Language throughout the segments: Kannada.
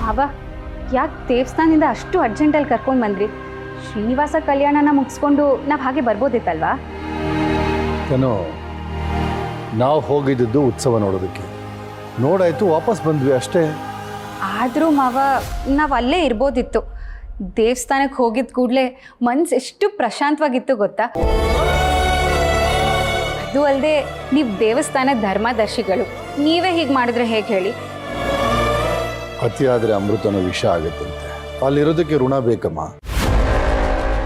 ಮಾವ ಯಾಕೆ ದೇವಸ್ಥಾನದಿಂದ ಅಷ್ಟು ಅರ್ಜೆಂಟಲ್ಲಿ ಕರ್ಕೊಂಡು ಬಂದ್ರಿ? ಶ್ರೀನಿವಾಸ ಕಲ್ಯಾಣನ ಮುಗಿಸ್ಕೊಂಡು ನಾವು ಹಾಗೆ ಬರ್ಬೋದಿತ್ತಲ್ವಾ? ಏನೋ ನಾವು ಹೋಗಿದ್ದು ಉತ್ಸವ ನೋಡೋದಕ್ಕೆ, ನೋಡಾಯ್ತು ವಾಪಸ್ ಬಂದ್ವಿ ಅಷ್ಟೇ. ಆದರೂ ಮಾವ ನಾವು ಅಲ್ಲೇ ಇರ್ಬೋದಿತ್ತು. ದೇವಸ್ಥಾನಕ್ಕೆ ಹೋಗಿದ್ದ ಕೂಡಲೇ ಮನಸ್ಸು ಎಷ್ಟು ಪ್ರಶಾಂತವಾಗಿತ್ತು ಗೊತ್ತಾ? ಅದು ಅಲ್ಲದೆ ನೀವು ದೇವಸ್ಥಾನದ ಧರ್ಮದರ್ಶಿಗಳು, ನೀವೇ ಹೀಗೆ ಮಾಡಿದ್ರೆ ಹೇಗೆ ಹೇಳಿ? ಅತಿಯಾದರೆ ಅಮೃತನ ವಿಷ ಆಗುತ್ತಂತೆ. ಅಲ್ಲಿರೋದಕ್ಕೆ ಋಣ ಬೇಕಮ್ಮ.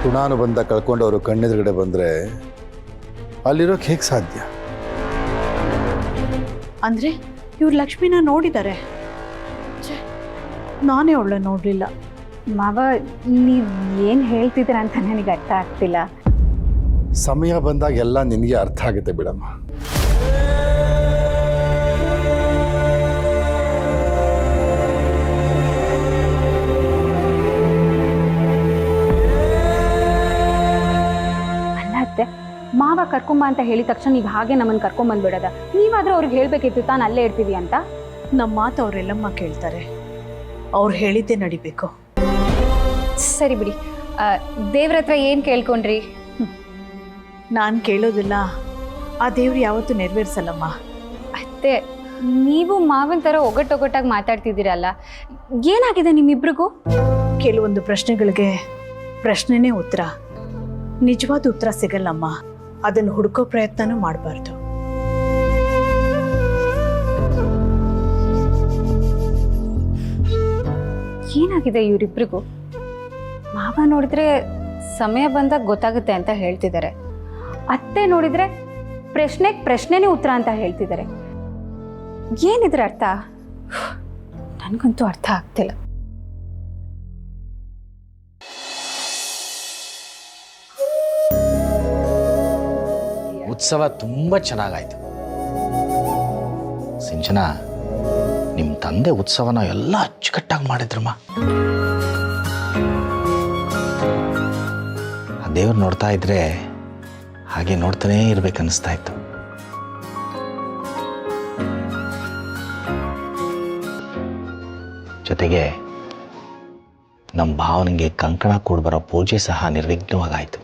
ಋಣಾನುಬಂಧ ಕಳ್ಕೊಂಡವರು ಕಣ್ಣೆದುರುಗಡೆ ಬಂದರೆ ಅಲ್ಲಿರೋಕೆ ಹೇಗೆ ಸಾಧ್ಯ? ಅಂದರೆ ಇವ್ರು ಲಕ್ಷ್ಮಿನ ನೋಡಿದ್ದಾರೆ, ನಾನೇ ಅವಳ ನೋಡಲಿಲ್ಲ. ಮಾವ ನೀವು ಏನು ಹೇಳ್ತಿದ್ದೀರ ಅಂತ ನನಗೆ ಅರ್ಥ ಆಗ್ತಿಲ್ಲ. ಸಮಯ ಬಂದಾಗ ಎಲ್ಲ ನಿನಗೆ ಅರ್ಥ ಆಗುತ್ತೆ ಬಿಡಮ್ಮ. ಅಲ್ಲ ಅತ್ತೆ, ಮಾವ ಕರ್ಕೊಂಬ ಅಂತ ಹೇಳಿದ ತಕ್ಷಣ ನೀವು ಹಾಗೆ ನಮ್ಮನ್ನು ಕರ್ಕೊಂಬಂದ್ಬಿಡೋದ? ನೀವಾದರೂ ಅವ್ರಿಗೆ ಹೇಳಬೇಕಿತ್ತು ತಾನು ಅಲ್ಲೇ ಇರ್ತೀವಿ ಅಂತ. ನಮ್ಮ ಮಾತು ಅವರೆಲ್ಲಮ್ಮ ಕೇಳ್ತಾರೆ, ಅವ್ರು ಹೇಳಿದ್ದೇ ನಡಿಬೇಕು. ಸರಿ ಬಿಡಿ, ದೇವ್ರ ಹತ್ರ ಏನು ಕೇಳ್ಕೊಂಡ್ರಿ? ನಾನು ಕೇಳೋದಿಲ್ಲ, ಆ ದೇವ್ರು ಯಾವತ್ತೂ ನೆರವೇರಿಸಲ್ಲಮ್ಮ. ಅತ್ತೆ, ನೀವು ಮಾವಿನ ಥರ ಒಗ್ಗಟ್ಟೊಗ್ಗಟ್ಟಾಗಿ ಮಾತಾಡ್ತಿದ್ದೀರಲ್ಲ, ಏನಾಗಿದೆ ನಿಮ್ಮಿಬ್ರಿಗೂ? ಕೆಲವೊಂದು ಪ್ರಶ್ನೆಗಳಿಗೆ ಪ್ರಶ್ನೆನೇ ಉತ್ತರ, ನಿಜವಾದ ಉತ್ತರ ಸಿಗಲ್ಲಮ್ಮ. ಅದನ್ನು ಹುಡುಕೋ ಪ್ರಯತ್ನನೂ ಮಾಡಬಾರ್ದು. ಏನಾಗಿದೆ ಇವರಿಬ್ರಿಗೂ? ಮಾವ ನೋಡಿದ್ರೆ ಸಮಯ ಬಂದಾಗ ಗೊತ್ತಾಗುತ್ತೆ ಅಂತ ಹೇಳ್ತಿದ್ದಾರೆ, ಅತ್ತೆ ನೋಡಿದ್ರೆ ಪ್ರಶ್ನೆಗೆ ಪ್ರಶ್ನೆನೇ ಉತ್ತರ ಅಂತ ಹೇಳ್ತಿದ್ದಾರೆ. ಏನಿದ್ರ ಅರ್ಥ? ನನಗಂತೂ ಅರ್ಥ ಆಗ್ತಿಲ್ಲ. ಉತ್ಸವ ತುಂಬ ಚೆನ್ನಾಗಾಯ್ತು. ಸಿಂಚನ, ನಿಮ್ಮ ತಂದೆ ಉತ್ಸವನ ಎಲ್ಲ ಅಚ್ಚುಕಟ್ಟಾಗಿ ಮಾಡಿದ್ರಮ್ಮ. ಆ ದೇವ್ರು ನೋಡ್ತಾ ಇದ್ರೆ ಹಾಗೆ ನೋಡ್ತಾನೇ ಇರ್ಬೇಕನ್ನಿಸ್ತಾ ಇತ್ತು. ಜೊತೆಗೆ ನಮ್ಮ ಭಾವನೆಗೆ ಕಂಕಣ ಕೂಡ್ಬರೋ ಪೂಜೆ ಸಹ ನಿರ್ವಿಘ್ನವಾಗಾಯಿತು.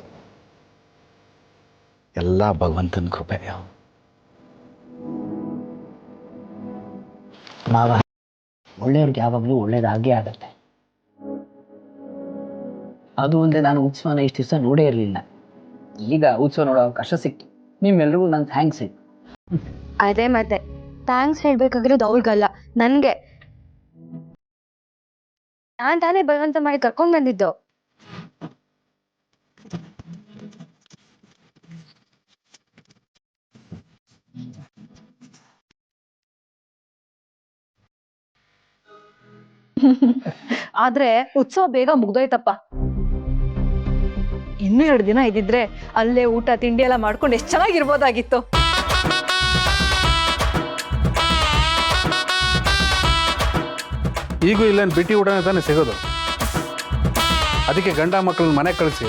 ಎಲ್ಲ ಭಗವಂತನ ಕೃಪೆ. ಮಾವ, ಒಳ್ಳೆಯವ್ರಿಗೆ ಯಾವಾಗಲೂ ಒಳ್ಳೇದಾಗೇ ಆಗತ್ತೆ. ಅದು ಒಂದೇ, ನಾನು ಉತ್ಸವನ ಇಷ್ಟು ದಿವಸ ನೋಡೇ ಇರಲಿಲ್ಲ. ಈಗ ಉತ್ಸವ ನೋಡೋ ಅವಕಾಶ ಸಿಕ್ತು. ನಿಮ್ಮೆಲ್ರಿಗೂ ನನ್ನ ಥ್ಯಾಂಕ್ಸ್. ಅದೇ ಮತ್ತೆ ಥ್ಯಾಂಕ್ಸ್ ಹೇಳ್ಬೇಕಾಗಿರೋದು ಅವ್ರಿಗಲ್ಲ, ನನಗೆ. ನಾನು ತಾನೇ ಬಲವಂತ ಮಾಡಿ ಕರ್ಕೊಂಡು ಬಂದಿದ್ದು. ಆದ್ರೆ ಉತ್ಸವ ಬೇಗ ಮುಗ್ದೋಯ್ತಪ್ಪ. ಇನ್ನೂ 2 ದಿನ ಇದ್ದಿದ್ರೆ ಅಲ್ಲೇ ಊಟ ತಿಂಡಿ ಎಲ್ಲ ಮಾಡ್ಕೊಂಡು ಎಷ್ಟು ಚೆನ್ನಾಗಿರ್ಬೋದಾಗಿತ್ತು. ಈಗೂ ಇಲ್ಲೇನು ಬಿಟ್ಟಿ ಊಟನೇ ತಾನೇ ಸಿಗೋದು. ಅದಕ್ಕೆ ಗಂಡ ಮಕ್ಕಳನ್ನ ಮನೆ ಕಳಿಸಿ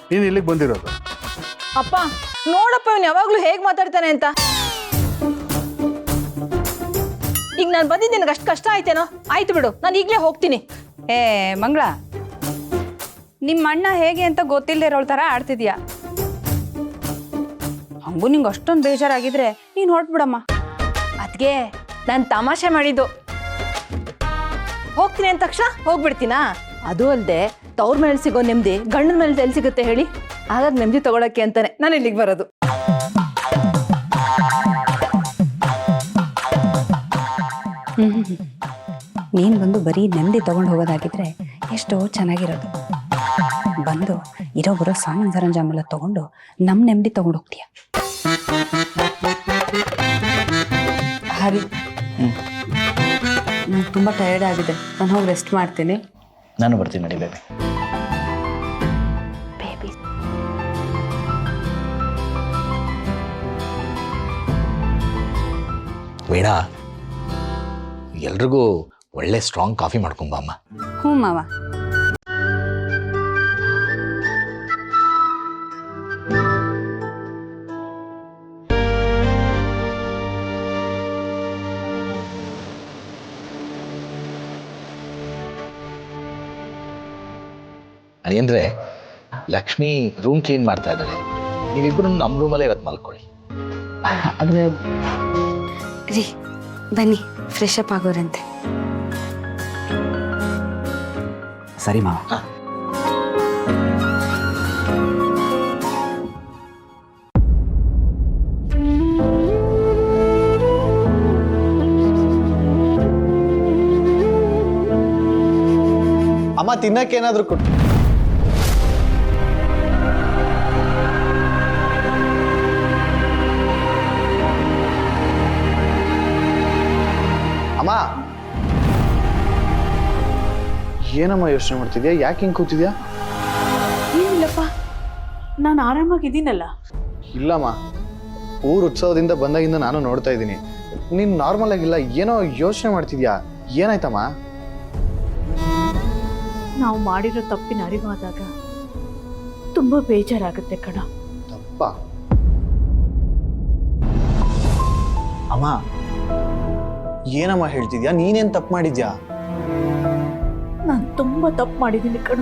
ನೀನು ಇಲ್ಲಿಗೆ ಬಂದಿರೋದು. ಅಪ್ಪ ನೋಡಪ್ಪ, ಇವ್ನು ಯಾವಾಗ್ಲೂ ಹೇಗ್ ಮಾತಾಡ್ತಾನೆ ಅಂತ. ಈಗ ನಾನು ಬಂದಿದ್ದು ನಿನಗೆ ಅಷ್ಟು ಕಷ್ಟ ಆಯ್ತೇನೋ? ಆಯ್ತು ಬಿಡು, ನಾನು ಈಗಲೇ ಹೋಗ್ತೀನಿ. ಮಂಗಳ, ನಿಮ್ಮ ಅಣ್ಣ ಹೇಗೆ ಅಂತ ಗೊತ್ತಿಲ್ಲದೆ ಇರೋಳ ಥರ ಆಡ್ತಿದ್ಯಾ. ಹಂಗೂ ನಿಂಗೆ ಅಷ್ಟೊಂದು ಬೇಜಾರಾಗಿದ್ರೆ ನೀನು ಹೊರಟ್ಬಿಡಮ್ಮ. ಅದ್ಗೆ ನಾನು ತಮಾಷೆ ಮಾಡಿದ್ದು. ಹೋಗ್ತೀನಿ ಅಂದ ತಕ್ಷಣ ಹೋಗ್ಬಿಡ್ತೀನಾ? ಅದು ಅಲ್ಲದೆ ತವ್ರ ಮೇಲೆ ಸಿಗೋ ನೆಮ್ಮದಿ ಗಂಡನ ಮೇಲೆ ಎಲ್ಲಿ ಸಿಗುತ್ತೆ ಹೇಳಿ? ಹಾಗಾಗಿ ನೆಮ್ಮದಿ ತಗೊಳಕ್ಕೆ ಅಂತಾನೆ ನಾನು ಇಲ್ಲಿಗೆ ಬರೋದು. ನೀನು ಬಂದು ಬರೀ ನೆಮ್ಮದಿ ತೊಗೊಂಡು ಹೋಗೋದಾಗಿದ್ರೆ ಎಷ್ಟೋ ಚೆನ್ನಾಗಿರೋದು. ಬಂದು ಇರೋ ಬರೋ ಸಾಮಾನು ಸರಂಜಾಮೆಲ್ಲ ತೊಗೊಂಡು ನಮ್ಮ ನೆಮ್ಮದಿ ತೊಗೊಂಡು ಹೋಗ್ತೀಯ. ಹಾಗೆ ನಂಗೆ ತುಂಬ ಟಯರ್ಡ್ ಆಗಿದೆ, ನಾನು ಹೋಗಿ ರೆಸ್ಟ್ ಮಾಡ್ತೀನಿ. ನಾನು ಬರ್ತೀನಿ, ನಡಿ ಬೇಬಿ. ಬೇಬಿ ವೀಣಾ, ಎಲ್ರಿಗೂ ಒಳ್ಳೆ ಸ್ಟ್ರಾಂಗ್ ಕಾಫಿ ಮಾಡ್ಕೊಂಬಮ್ಮ. ಹ್ಞೂ ಮಾವ. ಅದೇಂದ್ರೆ ಲಕ್ಷ್ಮಿ ರೂಮ್ ಕ್ಲೀನ್ ಮಾಡ್ತಾ ಇದ್ದಾಳೆ, ನೀವಿಬ್ರು ನಮ್ಮ ರೂಮಲ್ಲೇ ಇವತ್ತು ಮಲ್ಕೊಳ್ಳಿ. ಆದರೆ ರೀ ಬನ್ನಿ ಫ್ರೆಶ್ ಅಪ್ ಆಗೋರಂತೆ. ಸರಿ ಮಾವ. ಅಮ್ಮ ತಿನ್ನಕ್ಕೆ ಏನಾದರೂ ಕೊಟ್ಟು. ಅಮ್ಮ ಏನಮ್ಮ ಯೋಚನೆ ಮಾಡ್ತಿದ್ಯಾ? ಯಾಕೆ ಹಿಂಗೆ ಕೂತಿದ್ಯಾ? ಏನಿಲ್ಲಪ್ಪ, ನಾನು ಆರಾಮಾಗಿದ್ದೀನಲ್ಲ. ಇಲ್ಲಮ್ಮ, ಊರು ಉತ್ಸವದಿಂದ ಬಂದಾಗಿಂದ ನಾನು ನೋಡ್ತಾ ಇದ್ದೀನಿ, ನೀನು ನಾರ್ಮಲ್ ಆಗಿಲ್ಲ, ಏನೋ ಯೋಚನೆ ಮಾಡ್ತಿದ್ಯಾ. ಏನಾಯ್ತಮ್ಮ? ನಾವು ಮಾಡಿರೋ ತಪ್ಪಿನ ಅರಿವಾದಾಗ ತುಂಬಾ ಬೇಜಾರಾಗುತ್ತೆ ಕಣ. ತಪ್ಪ? ಅಮ್ಮ ಏನಮ್ಮ ಹೇಳ್ತಿದ್ಯಾ? ನೀನೇನು ತಪ್ಪು ಮಾಡಿದ್ಯಾ? ನಾನು ತುಂಬಾ ತಪ್ಪು ಮಾಡಿದ್ದೀನಿ ಕಣ.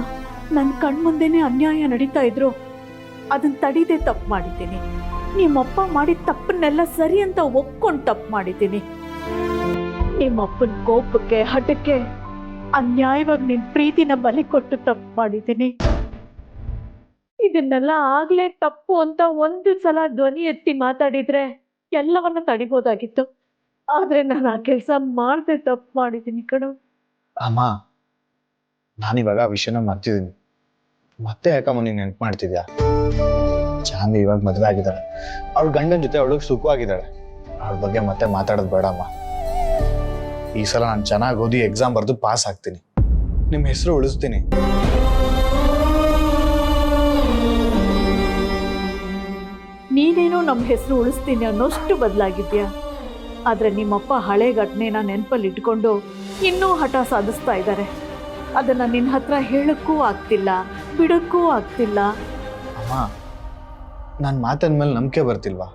ನನ್ನ ಕಣ್ಮುಂದೆನೇ ಅನ್ಯಾಯ ನಡೀತಾ ಇದ್ರು ಅದನ್ನ ತಡೀದೆ ತಪ್ಪು ಮಾಡಿದ್ದೀನಿ. ನಿಮ್ಮಪ್ಪ ಮಾಡಿದ ತಪ್ಪನ್ನೆಲ್ಲ ಸರಿ ಅಂತ ಒಪ್ಕೊಂಡು ತಪ್ಪು ಮಾಡಿದ್ದೀನಿ. ನಿಮ್ಮಪ್ಪನ ಕೋಪಕ್ಕೆ ಹಠಕ್ಕೆ ಅನ್ಯಾಯವಾಗಿ ನಿನ್ ಪ್ರೀತಿನ ಬಲಿ ಕೊಟ್ಟು ತಪ್ಪು ಮಾಡಿದ್ದೀನಿ. ಇದನ್ನೆಲ್ಲ ಆಗ್ಲೇ ತಪ್ಪು ಅಂತ ಒಂದು ಸಲ ಧ್ವನಿ ಎತ್ತಿ ಮಾತಾಡಿದ್ರೆ ಎಲ್ಲವನ್ನ ತಡಿಬೋದಾಗಿತ್ತು. ಆದ್ರೆ ನಾನು ಆ ಕೆಲಸ ಮಾಡದೆ ತಪ್ಪು ಮಾಡಿದ್ದೀನಿ ಕಣೋ. ಅಮ್ಮ ನಾನಿವಾಗ ಆ ವಿಷಯನ ಮರ್ತಿದ್ದೀನಿ. ಮತ್ತೆ ಯಾಕಮ್ಮ ನೀನು ನೆನ್ಪು ಮಾಡ್ತಿದ್ಯಾ? ಚಾಂದಿ ಇವಾಗ ಮದುವೆ ಆಗಿದ್ದಾಳೆ, ಅವ್ಳ ಗಂಡನ ಜೊತೆ ಅವಳು ಸುಖವಾಗಿದ್ದಾಳೆ. ಅವಳ ಬಗ್ಗೆ ಮತ್ತೆ ಮಾತಾಡೋದು ಬೇಡಮ್ಮ. ಈ ಸಲ ನಾನು ಚೆನ್ನಾಗಿ ಓದಿ ಎಕ್ಸಾಮ್ ಬರೆದು ಪಾಸ್ ಆಗ್ತೀನಿ, ನಿಮ್ಮ ಹೆಸರು ಉಳಿಸ್ತೀನಿ. ನೀನೇನೋ ನಮ್ಮ ಹೆಸರು ಉಳಿಸ್ತೀನಿ ಅನ್ನೋಷ್ಟು ಬದಲಾಗಿದ್ಯಾ. ಆದ್ರೆ ನಿಮ್ಮಪ್ಪ ಹಳೆ ಘಟನೆನ ನೆನಪಲ್ಲಿ ಇಟ್ಕೊಂಡು ಇನ್ನೂ ಹಠ ಸಾಧಿಸ್ತಾ ಇದ್ದಾರೆ. ಅದನ್ನ ನಿನ್ನ ಹತ್ರ ಹೇಳಕ್ಕೂ ಆಗ್ತಿಲ್ಲ, ಬಿಡಕ್ಕೂ ಆಗ್ತಿಲ್ಲ. ಅಮ್ಮ ನನ್ನ ಮಾತಿನ ಮೇಲೆ ನಂಬಿಕೆ ಬರ್ತಿಲ್ವಾ?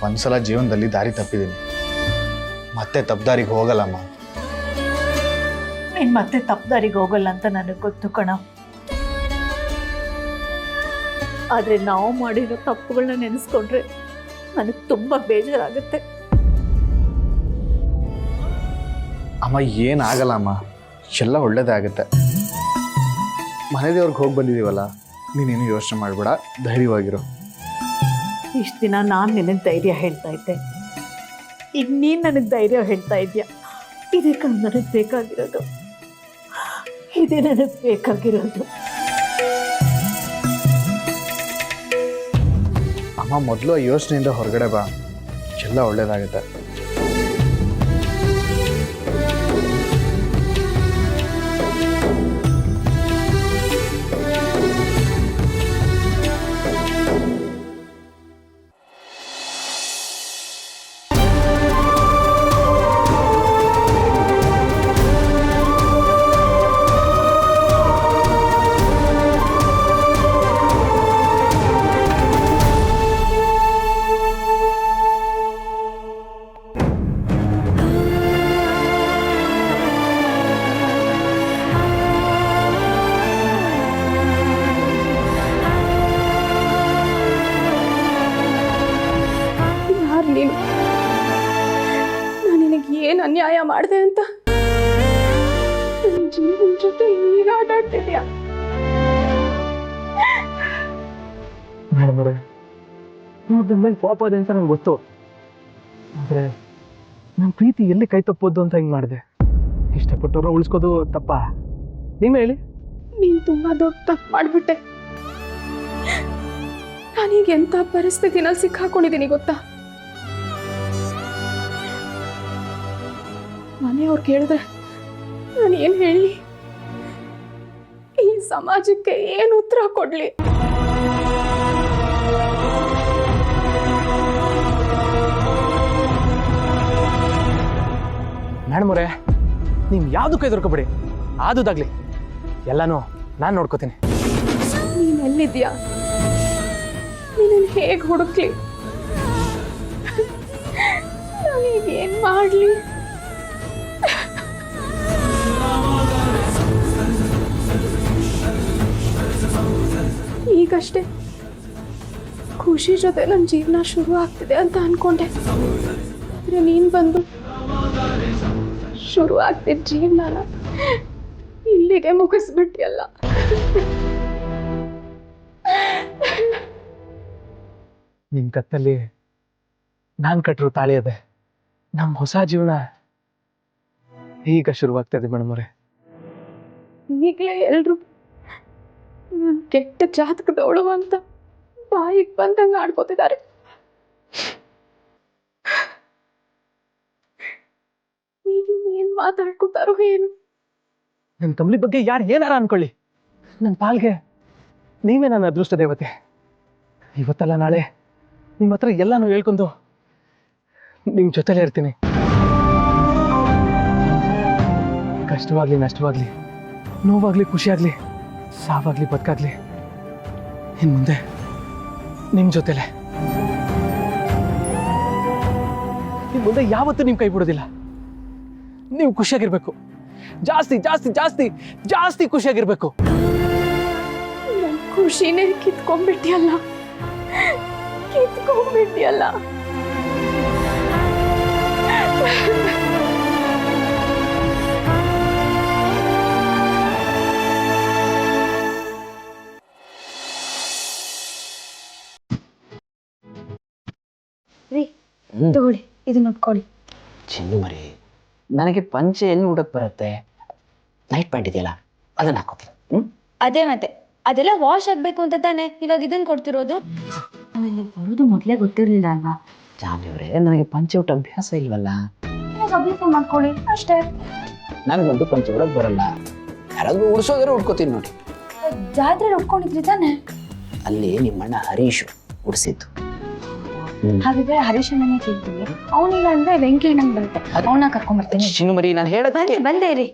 ಒಂದ್ಸಲ ಜೀವನದಲ್ಲಿ ದಾರಿ ತಪ್ಪಿದ್ದೀನಿ, ಮತ್ತೆ ತಪ್ಪದಾರಿಗೆ ಹೋಗಲ್ಲಮ್ಮ. ನೀನ್ ಮತ್ತೆ ತಪ್ಪದಾರಿಗೆ ಹೋಗಲ್ಲ ಅಂತ ನನಗೆ ಗೊತ್ತು ಕಣ. ಆದ್ರೆ ನಾವು ಮಾಡಿರೋ ತಪ್ಪುಗಳನ್ನ ನೆನೆಸ್ಕೊಂಡ್ರೆ ನನಗೆ ತುಂಬಾ ಬೇಜಾರಾಗುತ್ತೆ. ಅಮ್ಮ ಏನಾಗಲ್ಲ ಅಮ್ಮ, ಎಲ್ಲ ಒಳ್ಳೇದೇ ಆಗುತ್ತೆ. ಮನೆ ದೇವ್ರಿಗೆ ಹೋಗಿ ಬಂದಿದ್ದೀವಲ್ಲ, ನೀನೇನು ಯೋಚನೆ ಮಾಡಬೇಡ, ಧೈರ್ಯವಾಗಿರು. ಇಷ್ಟು ದಿನ ನಾನು ನಿನಗೆ ಧೈರ್ಯ ಹೇಳ್ತಾ ಇದ್ದೆ, ಈಗ ನೀನು ನನಗೆ ಧೈರ್ಯ ಹೇಳ್ತಾ ಇದೆಯಾ. ಇದೇ ಕಣ್ ನನಗೆ ಬೇಕಾಗಿರೋದು, ಇದೇ ನನಗೆ ಬೇಕಾಗಿರೋದು. ಅಮ್ಮ ಮೊದಲು ಆ ಯೋಚನೆಯಿಂದ ಹೊರಗಡೆ ಬಾ, ಎಲ್ಲ ಒಳ್ಳೇದಾಗುತ್ತೆ. ನಾನು ನಿನಗೆ ಏನು ಅನ್ಯಾಯ ಮಾಡಿದೆ ಅಂತ ನನ್ನ ಜೀವನ ಜೊತೆ ಈಗ ಆಟಾಡ್ತಿದ್ಯಾ? ಮೇಲೆ ಪಾಪ ಅದೇ ಅಂತ ನಂಗೆ ಗೊತ್ತು, ಆದರೆ ನನ್ನ ಪ್ರೀತಿ ಎಲ್ಲಿ ಕೈ ತಪ್ಪೋದು ಅಂತ ಹಿಂಗೆ ಮಾಡಿದೆ. ಇಷ್ಟಪಟ್ಟವ್ರ ಉಳಿಸ್ಕೋದು ತಪ್ಪ? ನೀವೇ ಹೇಳಿ. ನೀನು ತುಂಬಾ ದೊಡ್ಡ ತಪ್ಪು ಮಾಡಿಬಿಟ್ಟೆ. ನಾನೀಗ ಎಂಥ ಪರಿಸ್ಥಿತಿನಲ್ಲಿ ಸಿಕ್ಕಾಕೊಂಡಿದ್ದೀನಿ ಗೊತ್ತಾ? ಮನೆಯವ್ರು ಕೇಳಿದ್ರೆ ನಾನು ಏನು ಹೇಳಲಿ? ಈ ಸಮಾಜಕ್ಕೆ ಏನು ಉತ್ತರ ಕೊಡ್ಲಿ? ಮೇಡಮ್ ಅವರೇ, ನೀವು ಯಾವುದಕ್ಕೂ ಹೆದರ್ಕೋಬೇಡಿ, ಆದುದಾಗ್ಲಿ ಎಲ್ಲನೂ ನಾನು ನೋಡ್ಕೋತೀನಿ. ನೀನು ಎಲ್ಲಿದ್ಯಾ? ನೀನನ್ನು ಹೇಗೆ ಹುಡುಕ್ಲಿ? ನಾನೀಗ ಏನು ಮಾಡಲಿ? ಈಗಷ್ಟೇ ಖುಷಿ ಜೊತೆ ನನ್ನ ಜೀವನ ಶುರು ಆಗ್ತಿದೆ ಅಂತ ಅನ್ಕೊಂಡೆ. ಆದರೆ ನೀನು ಬಂದು ಶುರು ಆಗ್ತಿದ್ದ ಜೀವನನ ಇಲ್ಲಿಗೆ ಮುಗಿಸ್ಬಿಟ್ಟಿಯಲ್ಲ. ನಿನ್ ಕತ್ತಲ್ಲಿ ನಾನ್ ಕಟ್ಟಿರೋ ತಾಳಿ ಅದೆ. ನಮ್ಮ ಹೊಸ ಜೀವನ ಈಗ ಶುರುವಾಗ್ತಾ ಇದೆ ಮೇಡಮ್ ಅವರೇ. ಈಗಲೇ ಎಲ್ರು ಕೆಟ್ಟ ಜಾತಕದವಳು ಅಂತ ಬಾಯಿಗೆ ಬಂದಂಗೆ ಆಡ್ಕೋತಿದ್ದಾರೆ. ಏನ್ ಮಾತಾಡ್ಕೋತಾರೋ ಏನು. ನನ್ನ ತಮ್ಮಲಿ ಬಗ್ಗೆ ಯಾರು ಏನಾರ ಅನ್ಕೊಳ್ಳಿ, ನನ್ನ ಪಾಲ್ಗೆ ನೀವೇ ನನ್ನ ಅದೃಷ್ಟ ದೇವತೆ. ಇವತ್ತಲ್ಲ ನಾಳೆ ನಿಮ್ಮ ಹತ್ರ ಎಲ್ಲಾನು ಹೇಳ್ಕೊಂಡು ನಿಮ್ ಜೊತೆಲೇ ಇರ್ತೀನಿ. ಕಷ್ಟವಾಗ್ಲಿ ನಷ್ಟವಾಗ್ಲಿ, ನೋವಾಗ್ಲಿ ಖುಷಿಯಾಗ್ಲಿ, ಸಾವಾಗ್ಲಿ ಬದುಕಾಗ್ಲಿ, ಇನ್ ಮುಂದೆ ನಿಮ್ ಜೊತೆಲೆ. ಇನ್ ಮುಂದೆ ಯಾವತ್ತೂ ನಿಮ್ ಕೈ ಬಿಡೋದಿಲ್ಲ. ನೀವು ಖುಷಿಯಾಗಿರ್ಬೇಕು, ಜಾಸ್ತಿ ಜಾಸ್ತಿ ಜಾಸ್ತಿ ಜಾಸ್ತಿ ಖುಷಿಯಾಗಿರ್ಬೇಕು. ನನ್ ಖುಷಿನೇ ಕಿತ್ಕೊಂಡ್ಬಿಟ್ಟಿಯಲ್ಲ, ಕಿತ್ಕೊಂಡ್ಬಿಟ್ಟಿಯಲ್ಲ. ರೀ ತಗೊಳ್ಳಿ, ಇದನ್ನ ಉಟ್ಕೊಳ್ಳಿ. ಚಿನ್ನು ಮರಿ, ನನಗೆ ಪಂಚೆ ಎಲ್ಲಿ ಉಡಕ್ ಬರುತ್ತೆ? ನೈಟ್ ಪ್ಯಾಂಟ್ ಇದೆಯಲ್ಲ ಅದನ್ನ ಹಾಕೋತೀನಿ. ಅದೇ ಮತ್ತೆ ಅದೆಲ್ಲ ವಾಶ್ ಆಗ್ಬೇಕು ಅಂತ ತಾನೆ ಇವಾಗ ಇದನ್ನ ಕೊಡ್ತಿರೋದು. ಬರೋದು ಮೊದಲೇ ಗೊತ್ತಿರಲಿಲ್ಲ ಅಲ್ವಾ? ಜಾನಿಯವ್ರೆ, ನನಗೆ ಪಂಚೆ ಉಟ್ಟ ಅಭ್ಯಾಸ ಇಲ್ವಲ್ಲ. ಅಭ್ಯಾಸ ಮಾಡ್ಕೊಳ್ಳಿ ಅಷ್ಟೇ. ನನಗಂತೂ ಪಂಚೆ ಉಡಕ್ ಬರಲ್ಲ. ಯಾರಾದ್ರೂ ಉಡ್ಸೋದ್ರೆ ಉಡ್ಕೋತೀನಿ ನೋಡಿ. ಜಾತ್ರೆ ಉಟ್ಕೊಂಡಿದ್ರಿ ತಾನೆ? ಅಲ್ಲಿ ನಿಮ್ಮಣ್ಣ ಹರೀಶು ಉಡ್ಸಿದ್ದು. ಹಾಗಿದ್ರೆ ಹರೀಶ್ ಅಣ್ಣನೇ ಕೇಳ್ತೀನಿ. ಅವನಿಲ್ಲ ಅಂದ್ರೆ ವೆಂಕಿ ಅಣ್ಣಂಗ್ ಬರುತ್ತೆ, ಅವನ್ನ ಕರ್ಕೊಂಡ್ ಬರ್ತೀನಿ. ಚಿನ್ನು ಮರಿ, ನಾನು ಹೇಳೋದಕ್ಕೆ ಬಂದೆ ರೀ.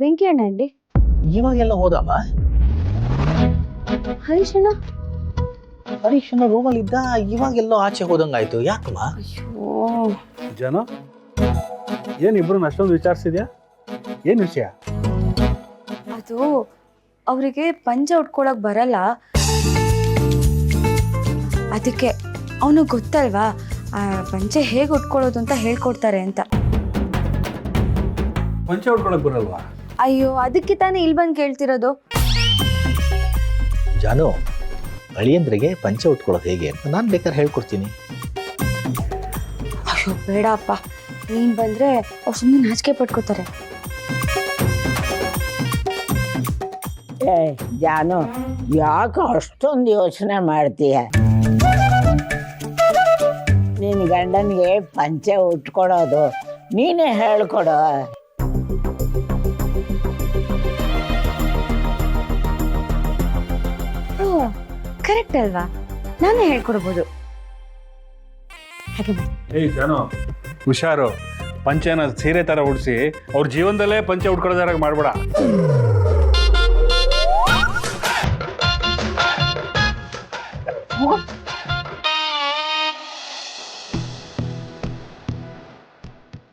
ವೆಂಕಿ ಅಣ್ಣ ಇಲ್ಲಿ ಇವಾಗೆಲ್ಲ ಹೋದಮ್ಮ? ಹರೀಶ್ ಅಣ್ಣ ಹರೀಶನ ರೂಮಲ್ಲಿ ಇದ್ದ, ಇವಾಗೆಲ್ಲೋ ಆಚೆ ಹೋದಂಗಾಯ್ತು. ಯಾಕಮ್ಮ? ಜನ ಏನಿಬ್ರು ಅಷ್ಟೊಂದು ವಿಚಾರಿಸಿದ್ಯಾ? ಏನು ವಿಷಯ? ಅದು ಅವರಿಗೆ ಪಂಚೆ ಉಟ್ಕೊಳಕ್ ಬರಲ್ಲ, ಅದಕ್ಕೆ ಅವನು ಗೊತ್ತಲ್ವಾ ಆ ಪಂಚೆ ಹೇಗೆ ಉಟ್ಕೊಳ್ಳೋದು ಅಂತ ಹೇಳ್ಕೊಡ್ತಾರೆ ಅಂತ. ಪಂಚೆ ಉಟ್ಕೊಳಕ್ ಬರಲ್ವಾ? ಅಯ್ಯೋ, ಅದಕ್ಕೆ ತಾನೇ ಇಲ್ಲಿ ಬಂದು ಕೇಳ್ತಿರೋದು. ಜಾನು, ಅಳಿಯಂದ್ರಿಗೆ ಪಂಚೆ ಉಟ್ಕೊಳ್ಳೋದು ಹೇಗೆ ಅಂತ ನಾನು ಬೇಕಾದ್ರೆ ಹೇಳ್ಕೊಡ್ತೀನಿ. ಅಯ್ಯೋ ಬೇಡ ಅಪ್ಪ, ನೀನ್ ಬಂದ್ರೆ ಅವ್ರು ಸುಮ್ಮನೆ ನಾಚಿಕೆ ಪಟ್ಕೋತಾರೆ. ಜಾನು, ಯಾಕೆ ಅಷ್ಟೊಂದು ಯೋಚನೆ ಮಾಡ್ತೀಯ? ನಿನ್ನ ಗಂಡನಿಗೆ ಪಂಚೆ ಉಟ್ಕೊಡೋದು ನೀನೇ ಹೇಳ್ಕೊಡೋ. ಕರೆಕ್ಟ್ ಅಲ್ವಾ? ನಾನೇ ಹೇಳ್ಕೊಡ್ಬೋದು. ಹಾಗೆ ಏಯ್ ಜಾನು, ಹುಷಾರು. ಪಂಚೆನ ಸೀರೆ ತರ ಉಡ್ಸಿ ಅವ್ರ ಜೀವನದಲ್ಲೇ ಪಂಚೆ ಉಟ್ಕೊಳ್ಳೋದಾರಾಗ ಮಾಡ್ಬೇಡ.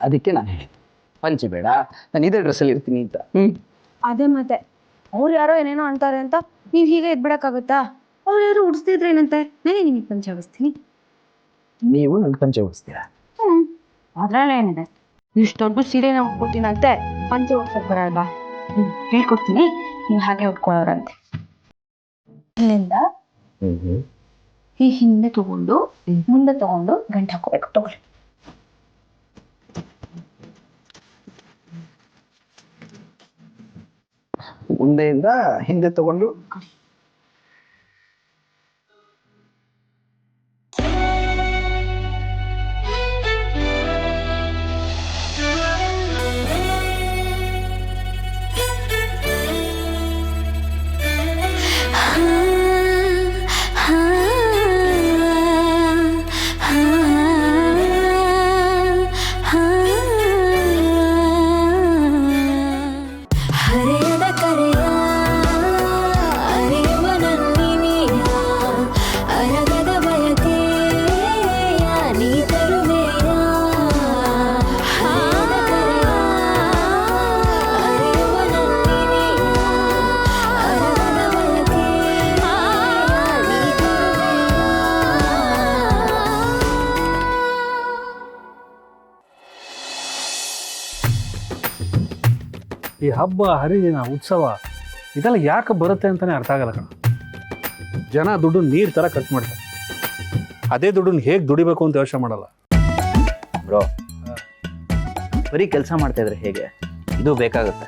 ಅದಕ್ಕೆ ನಾನು ಹೇಳಿದೆ ಪಂಚೆ ಬೇಡ, ನಾನು ಇದೇ ಡ್ರೆಸ್ಸಲ್ಲಿ ಇರ್ತೀನಿ ಅಂತ. ಅದೇ ಮತ್ತೆ ಅವ್ರು ಯಾರೋ ಏನೇನೋ ಅಂತಾರೆ ಅಂತ ನೀವು ಹೀಗೆ ಇದ್ಬಿಡಕ್ಕಾಗುತ್ತಾ? ಅವ್ರು ಯಾರು ಉಡಿಸ್ತಿದ್ರೆ ಏನಂತೆ, ನಾನೇ ನಿಮಗೆ ಪಂಚೆ ಉಡಿಸ್ತೀನಿ. ನೀವು ನನ್ನ ಪಂಚೆ ಉಡಿಸ್ತೀರಾ? ಅದ್ರಲ್ಲ ಏನಿದೆ, ಇಷ್ಟು ದೊಡ್ಡ ಸೀರೆನ ಉಟ್ಕೊತೀನಂತೆ, ಪಂಚೆ ಉಡ್ಸಕ್ ಬರಲ್ವಾ? ಹೇಳ್ಕೊಡ್ತೀನಿ, ನೀವು ಹಾಗೆ ಉಟ್ಕೊಳ್ಳೋರಂತೆ. ಇಲ್ಲಿಂದ ಈ ಹಿಂದೆ ತಗೊಂಡು ಮುಂದೆ ತಗೊಂಡು ಗಂಟು ಹಾಕೋಬೇಕು. ತಗೊಳ್ಳಿ. ಮುಂದೆಯಿಂದ ಹಿಂದೆ ತಗೊಂಡು ಹರೆಯದ ಕರೆಯ ಈ ಹಬ್ಬ ಹರಿದಿನ ಉತ್ಸವ ಇದೆಲ್ಲ ಯಾಕೆ ಬರುತ್ತೆ ಅಂತಲೇ ಅರ್ಥ ಆಗಲ್ಲ ಕಣ. ಜನ ದುಡ್ಡು ನೀರು ಥರ ಖರ್ಚು ಮಾಡ್ತಾರೆ. ಅದೇ ದುಡ್ಡನ್ನ ಹೇಗೆ ದುಡಿಬೇಕು ಅಂತ ಯೋಚನೆ ಮಾಡಲ್ಲ. ಬ್ರೋ, ಬರೀ ಕೆಲಸ ಮಾಡ್ತಾ ಇದ್ರೆ ಹೇಗೆ? ಇದು ಬೇಕಾಗುತ್ತೆ.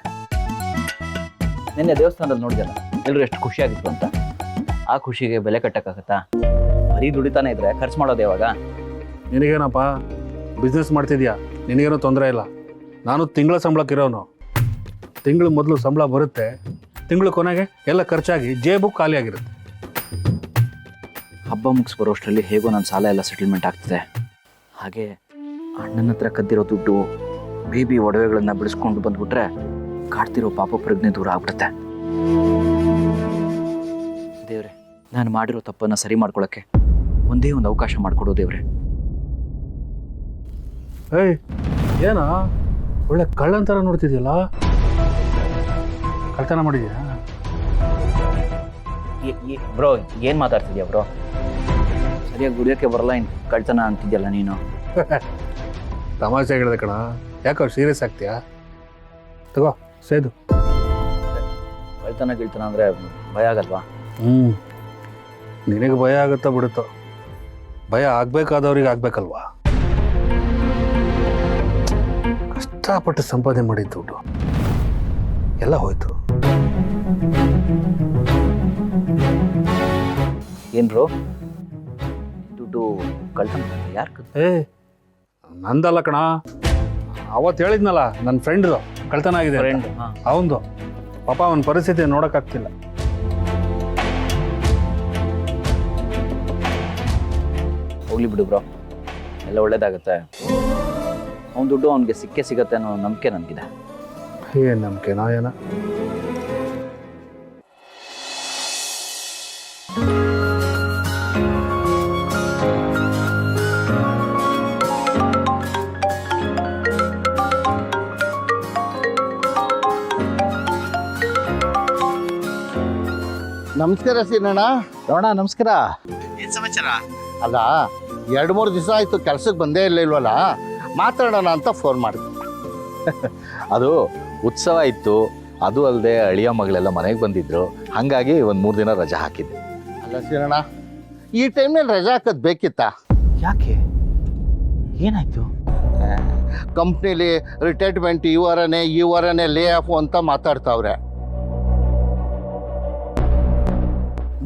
ನಿನ್ನೆ ದೇವಸ್ಥಾನದಲ್ಲಿ ನೋಡಿದಲ್ಲ, ಎಲ್ಲರೂ ಎಷ್ಟು ಖುಷಿಯಾಗಿತ್ತು ಅಂತ. ಆ ಖುಷಿಗೆ ಬೆಲೆ ಕಟ್ಟಕ್ಕಾಗತ್ತಾ? ಬರೀ ದುಡಿತಾನೆ ಇದ್ರೆ ಖರ್ಚು ಮಾಡೋದು ಯಾವಾಗ? ನಿನಗೇನಪ್ಪ ಬಿಸ್ನೆಸ್ ಮಾಡ್ತಿದ್ಯಾ, ನಿನಗೇನೋ ತೊಂದರೆ ಇಲ್ಲ. ನಾನು ತಿಂಗಳ ಸಂಬಳಕ್ಕಿರೋನು. ತಿಂಗಳು ಮೊದಲು ಸಂಬಳ ಬರುತ್ತೆ, ತಿಂಗಳು ಕೊನೆಗೆ ಎಲ್ಲ ಖರ್ಚಾಗಿ ಜೇಬು ಖಾಲಿಯಾಗಿರುತ್ತೆ. ಹಬ್ಬ ಮುಗಿಸ್ ಬರೋಷ್ಟರಲ್ಲಿ ಹೇಗೋ ನನ್ನ ಸಾಲ ಎಲ್ಲ ಸೆಟಲ್ಮೆಂಟ್ ಆಗ್ತಿದೆ. ಹಾಗೆ ಅಣ್ಣನ ಹತ್ರ ಕದ್ದಿರೋ ದುಡ್ಡು, ಬೇಬಿ ಒಡವೆಗಳನ್ನ ಬಿಡಿಸ್ಕೊಂಡು ಬಂದ್ಬಿಟ್ರೆ ಕಾಡ್ತಿರೋ ಪಾಪ ಪ್ರಜ್ಞೆ ದೂರ ಆಗ್ಬಿಡುತ್ತೆ. ದೇವ್ರೆ, ನಾನು ಮಾಡಿರೋ ತಪ್ಪನ್ನು ಸರಿ ಮಾಡ್ಕೊಳಕ್ಕೆ ಒಂದೇ ಒಂದು ಅವಕಾಶ ಮಾಡಿಕೊಡೋ ದೇವ್ರೆ. ಏಯ್, ಏನ ಒಳ್ಳೆ ಕಳ್ಳನ ಥರ ನೋಡ್ತಿದ್ಯಲ್ಲ? ಕಳ್ತನ ಮಾಡಿದ್ಯಾ? ಬ್ರೋ, ಏನು ಮಾತಾಡ್ತಿದ್ಯಾ ಬ್ರೋ? ಸರಿಯಾಗಿ ದುಡಿಯೋಕ್ಕೆ ಬರಲ್ಲ, ಇನ್ನು ಕಳ್ತನ ಅಂತಿದ್ಯಲ್ಲ ನೀನು. ತಮಾಷೆ ಹೇಳಿದೆ ಕಣ, ಯಾಕೋ ಸೀರಿಯಸ್ ಆಗ್ತೀಯಾ? ತಗೋ ಸೇದು. ಕಳ್ತನ ಗಿಳ್ತನ ಅಂದರೆ ಭಯ ಆಗಲ್ವಾ? ನಿನಗೆ ಭಯ ಆಗುತ್ತಾ ಬಿಡುತ್ತೋ? ಭಯ ಆಗ್ಬೇಕಾದವ್ರಿಗೆ ಆಗ್ಬೇಕಲ್ವಾ? ಕಷ್ಟಪಟ್ಟು ಸಂಪಾದನೆ ಮಾಡಿದ ದುಡ್ಡು ಎಲ್ಲ ಹೋಯ್ತು. ಏನು ಬ್ರೋ, ದುಡ್ಡು ಕಳ್ತನ ಯಾರು? ನಂದಲ್ಲ ಕಣ, ಅವತ್ತು ಹೇಳಿದ್ನಲ್ಲ ನನ್ನ ಫ್ರೆಂಡ್ದು ಕಳ್ತನ ಆಗಿದೆ. ಫ್ರೆಂಡ್? ಅವಂದು ಪಾಪ ಅವನ ಪರಿಸ್ಥಿತಿ ನೋಡೋಕ್ಕಾಗ್ತಿಲ್ಲ. ಹೋಗ್ಲಿ ಬಿಡು ಬ್ರೋ, ಎಲ್ಲ ಒಳ್ಳೇದಾಗತ್ತೆ. ಅವನ ದುಡ್ಡು ಅವನಿಗೆ ಸಿಕ್ಕೇ ಸಿಗತ್ತೆ ಅನ್ನೋ ನಂಬಿಕೆ ನನಗಿದೆ. ಏನು ನಂಬಿಕೆನೋ ಏನೋ. ನಮಸ್ಕಾರ ಸೀನಣ್ಣ. ನೋಣ ನಮಸ್ಕಾರ. ಏನು ಸಮಾಚಾರ? ಅಲ್ಲ, 2-3 ದಿವಸ ಆಯಿತು ಕೆಲ್ಸಕ್ಕೆ ಬಂದೇ ಇಲ್ವಲ್ಲ, ಮಾತಾಡೋಣ ಅಂತ ಫೋನ್ ಮಾಡಿದೆ. ಅದು ಉತ್ಸವ ಇತ್ತು, ಅದು ಅಲ್ಲದೆ ಅಳಿಯ ಮಗಳೆಲ್ಲ ಮನೆಗೆ ಬಂದಿದ್ರು, ಹಾಗಾಗಿ ಒಂದು 3 ದಿನ ರಜಾ ಹಾಕಿದ್ದೆ. ಅಲ್ಲ ಸೀನಣ್ಣ, ಈ ಟೈಮ್ನಲ್ಲಿ ರಜಾ ಹಾಕೋದು ಬೇಕಿತ್ತಾ? ಯಾಕೆ, ಏನಾಯ್ತು? ಕಂಪ್ನಿಲಿ ರಿಟೈರ್ಮೆಂಟ್ ಈ ವಾರನೇ ಲೇ ಆಫ್ ಅಂತ ಮಾತಾಡ್ತಾವ್ರೆ.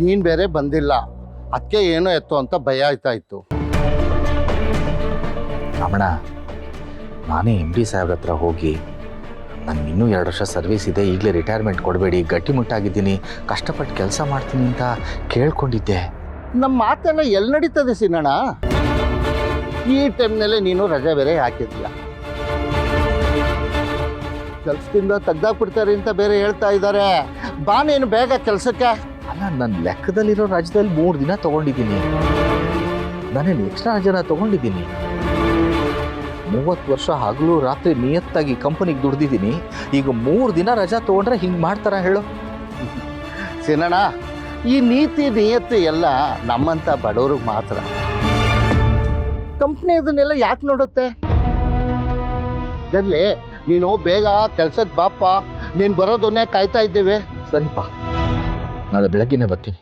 ನೀನು ಬೇರೆ ಬಂದಿಲ್ಲ, ಅದಕ್ಕೆ ಏನೋ ಎತ್ತು ಅಂತ ಭಯ ಆಯ್ತಾ ಇತ್ತು. ರಮಣ, ನಾನೇ MD ಸಾಹೇಬ್ರ ಹತ್ರ ಹೋಗಿ ನನಗೆ ಇನ್ನೂ 2 ವರ್ಷ ಸರ್ವಿಸ್ ಇದೆ, ಈಗಲೇ ರಿಟೈರ್ಮೆಂಟ್ ಕೊಡಬೇಡಿ, ಗಟ್ಟಿಮುಟ್ಟಾಗಿದ್ದೀನಿ, ಕಷ್ಟಪಟ್ಟು ಕೆಲಸ ಮಾಡ್ತೀನಿ ಅಂತ ಕೇಳ್ಕೊಂಡಿದ್ದೆ. ನಮ್ಮ ಮಾತೆಲ್ಲ ಎಲ್ಲಿ ನಡೀತದೆ ಸೀನಣ್ಣ? ಈ ಟೈಮ್ನಲ್ಲೇ ನೀನು ರಜೆ ಬೇರೆ ಹಾಕಿದ್ಯಾ, ಕೆಲಸದಿಂದ ತೆಗ್ದಾಕ್ಬಿಡ್ತಾರೆ ಅಂತ ಬೇರೆ ಹೇಳ್ತಾ ಇದ್ದಾರೆ. ಬಾ ನೀನು ಬೇಗ ಕೆಲಸಕ್ಕೆ. ಅಲ್ಲ, ನನ್ನ ಲೆಕ್ಕದಲ್ಲಿರೋ ರಾಜ್ಯದಲ್ಲಿ 3 ದಿನ ತೊಗೊಂಡಿದ್ದೀನಿ, ನಾನೇನು ಎಕ್ಸ್ಟ್ರಾ ಜನ ತೊಗೊಂಡಿದ್ದೀನಿ. 30 ವರ್ಷ ಹಗಲು ರಾತ್ರಿ ನಿಯತ್ತಾಗಿ ಕಂಪನಿಗೆ ದುಡ್ದಿದ್ದೀನಿ, ಈಗ 3 ದಿನ ರಜಾ ತೊಗೊಂಡ್ರೆ ಹಿಂಗೆ ಮಾಡ್ತಾರ ಹೇಳು? ಸೀನಣ್ಣ, ಈ ನೀತಿ ನಿಯತ್ತು ಎಲ್ಲ ನಮ್ಮಂಥ ಬಡವ್ರಿಗೆ ಮಾತ್ರ. ಕಂಪ್ನಿ ಇದನ್ನೆಲ್ಲ ಯಾಕೆ ನೋಡುತ್ತೆ? ಜರ್ಲಿ, ನೀನು ಬೇಗ ಕೆಲ್ಸಕ್ಕೆ ಬಾಪ, ನೀನು ಬರೋದನ್ನೇ ಕಾಯ್ತಾ ಇದ್ದೇವೆ. ಸರಿಪಾ, ನಾಳೆ ಬೆಳಗ್ಗೆನೇ ಬರ್ತೀನಿ.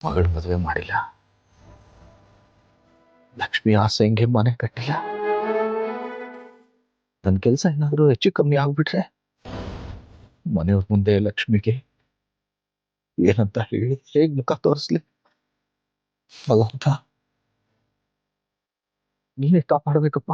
ಮಗಳ ಮದುವೆ ಮಾಡಿಲ್ಲ, ಲಕ್ಷ್ಮಿ ಆಸೆಂಗೆ ಮನೆ ಕಟ್ಟಿಲ್ಲ. ನನ್ನ ಕೆಲಸ ಏನಾದರೂ ಹೆಚ್ಚು ಕಮ್ಮಿ ಆಗ್ಬಿಟ್ರೆ ಮನೆಯವ್ರ ಮುಂದೆ ಲಕ್ಷ್ಮಿಗೆ ಏನಂತ ಹೇಳಿ ಹೇಗೆ ಮುಖ ತೋರಿಸ್ಲಿ? ಭಗವಂತ, ನೀನೇ ಕಾಪಾಡಬೇಕಪ್ಪ.